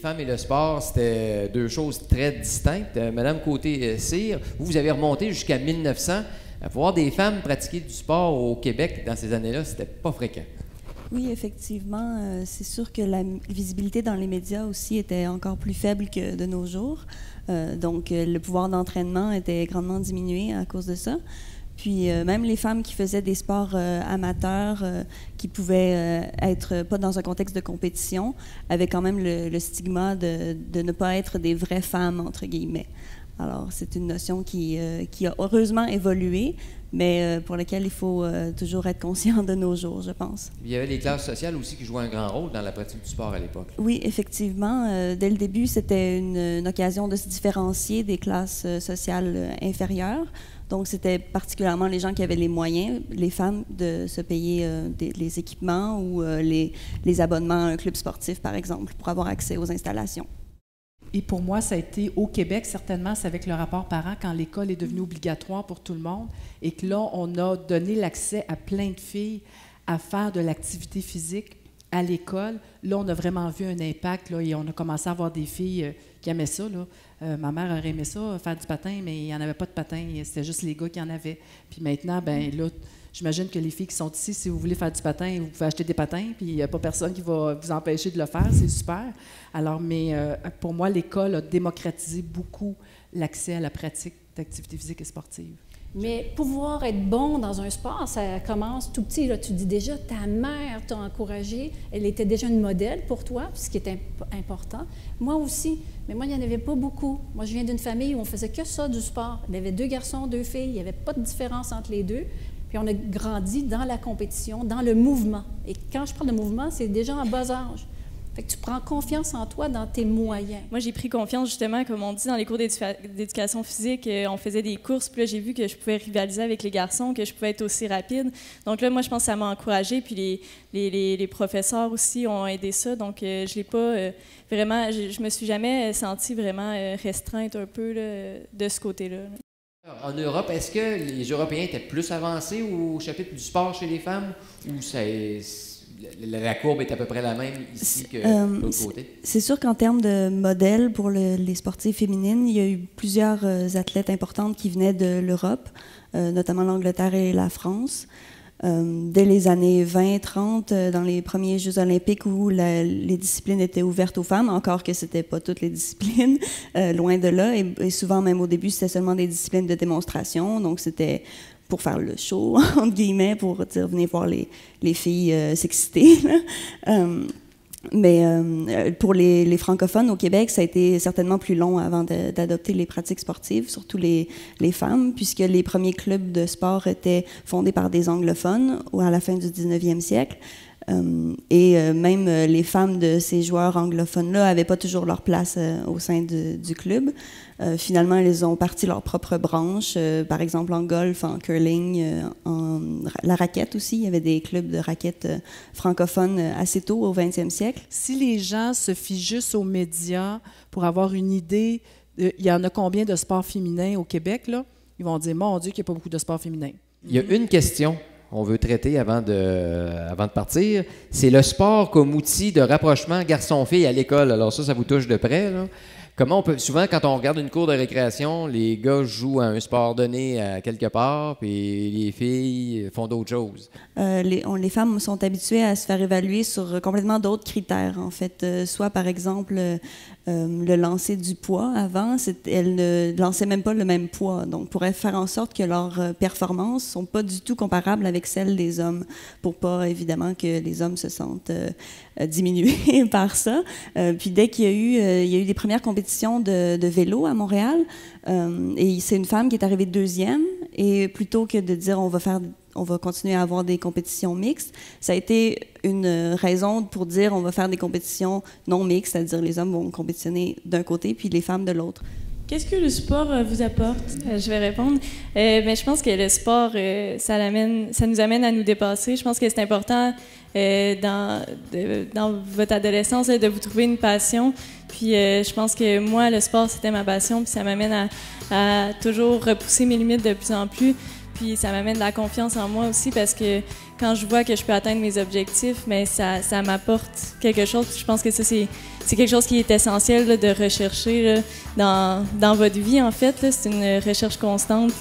femmes et le sport, c'était deux choses très distinctes. Madame Côté-Cyr, vous avez remonté jusqu'à 1900. Voir des femmes pratiquer du sport au Québec dans ces années-là, c'était pas fréquent. Oui, effectivement. C'est sûr que la visibilité dans les médias aussi était encore plus faible que de nos jours. Donc, le pouvoir d'entraînement était grandement diminué à cause de ça. Puis, même les femmes qui faisaient des sports amateurs, qui pouvaient être pas dans un contexte de compétition, avaient quand même le stigma de ne pas être des vraies femmes, entre guillemets. Alors, c'est une notion qui a heureusement évolué, mais pour laquelle il faut toujours être conscient de nos jours, je pense. Il y avait les classes sociales aussi qui jouaient un grand rôle dans la pratique du sport à l'époque. Oui, effectivement. Dès le début, c'était une occasion de se différencier des classes sociales inférieures. Donc, c'était particulièrement les gens qui avaient les moyens, les femmes, de se payer les équipements ou les abonnements à un club sportif, par exemple, pour avoir accès aux installations. Et pour moi, ça a été au Québec, certainement, c'est avec le rapport parent, quand l'école est devenue obligatoire pour tout le monde et que là, on a donné l'accès à plein de filles à faire de l'activité physique à l'école. Là, on a vraiment vu un impact là, et on a commencé à avoir des filles qui aimaient ça. Là. Ma mère aurait aimé ça, faire du patin, mais il n'y en avait pas de patin. C'était juste les gars qui en avaient. Puis maintenant, ben là, j'imagine que les filles qui sont ici, si vous voulez faire du patin, vous pouvez acheter des patins, puis il n'y a pas personne qui va vous empêcher de le faire. C'est super. Alors, mais pour moi, l'école a démocratisé beaucoup l'accès à la pratique d'activité physique et sportive. Mais pouvoir être bon dans un sport, ça commence tout petit. Là. Tu dis déjà, ta mère t'a encouragé, elle était déjà une modèle pour toi, ce qui est important. Moi aussi, mais moi, il n'y en avait pas beaucoup. Moi, je viens d'une famille où on faisait que ça, du sport. Il y avait 2 garçons, 2 filles, il n'y avait pas de différence entre les deux. Puis on a grandi dans la compétition, dans le mouvement. Et quand je parle de mouvement, c'est déjà en bas âge. Fait que tu prends confiance en toi, dans tes moyens. Moi, j'ai pris confiance, justement, comme on dit, dans les cours d'éducation physique. On faisait des courses, puis là, j'ai vu que je pouvais rivaliser avec les garçons, que je pouvais être aussi rapide. Donc là, moi, je pense que ça m'a encouragée. Puis les professeurs aussi ont aidé ça. Donc, je l'ai pas vraiment... Je me suis jamais sentie vraiment restreinte un peu là, de ce côté-là. En Europe, est-ce que les Européens étaient plus avancés au chapitre du sport chez les femmes ou la courbe est à peu près la même ici que de l'autre côté? C'est sûr qu'en termes de modèles pour les sportives féminines, il y a eu plusieurs athlètes importantes qui venaient de l'Europe, notamment l'Angleterre et la France. Dès les années 20-30, dans les premiers Jeux olympiques où les disciplines étaient ouvertes aux femmes, encore que ce n'était pas toutes les disciplines, loin de là, et souvent même au début, c'était seulement des disciplines de démonstration, donc c'était pour faire le show, entre guillemets, pour dire « venez voir les filles s'exciter ». Mais pour les francophones au Québec, ça a été certainement plus long avant d'adopter les pratiques sportives, surtout les femmes, puisque les premiers clubs de sport étaient fondés par des anglophones à la fin du 19e siècle. Même les femmes de ces joueurs anglophones-là n'avaient pas toujours leur place au sein du club. Finalement, elles ont parti leur propre branche, par exemple en golf, en curling, la raquette aussi. Il y avait des clubs de raquettes francophones assez tôt au 20e siècle. Si les gens se fient juste aux médias pour avoir une idée, il y en a combien de sports féminins au Québec, là? Ils vont dire, mon Dieu, qu'il n'y a pas beaucoup de sports féminins. Il y a une question qu'on veut traiter avant de partir. C'est le sport comme outil de rapprochement garçon-fille à l'école. Alors ça vous touche de près, là. Comment on peut... Souvent, quand on regarde une cour de récréation, les gars jouent à un sport donné à quelque part, puis les filles font d'autres choses. Les femmes sont habituées à se faire évaluer sur complètement d'autres critères, en fait. Soit, par exemple, le lancer du poids avant, elles ne lançaient même pas le même poids. Donc, pourrait faire en sorte que leurs performances ne sont pas du tout comparables avec celles des hommes, pour pas, évidemment, que les hommes se sentent diminués par ça. Puis dès qu'il y a eu des premières compétitions de vélo à Montréal, et c'est une femme qui est arrivée 2e, et plutôt que de dire on va continuer à avoir des compétitions mixtes, ça a été une raison pour dire on va faire des compétitions non mixtes, c'est-à-dire les hommes vont compétitionner d'un côté puis les femmes de l'autre. Qu'est-ce que le sport vous apporte? Je vais répondre. Mais je pense que le sport, ça nous amène à nous dépasser. Je pense que c'est important dans votre adolescence de vous trouver une passion. Puis je pense que moi, le sport, c'était ma passion. Puis ça m'amène à toujours repousser mes limites de plus en plus. Puis ça m'amène de la confiance en moi aussi parce que quand je vois que je peux atteindre mes objectifs, mais ça m'apporte quelque chose. Puis je pense que ça, c'est quelque chose qui est essentiel là, de rechercher là, dans votre vie, en fait. C'est une recherche constante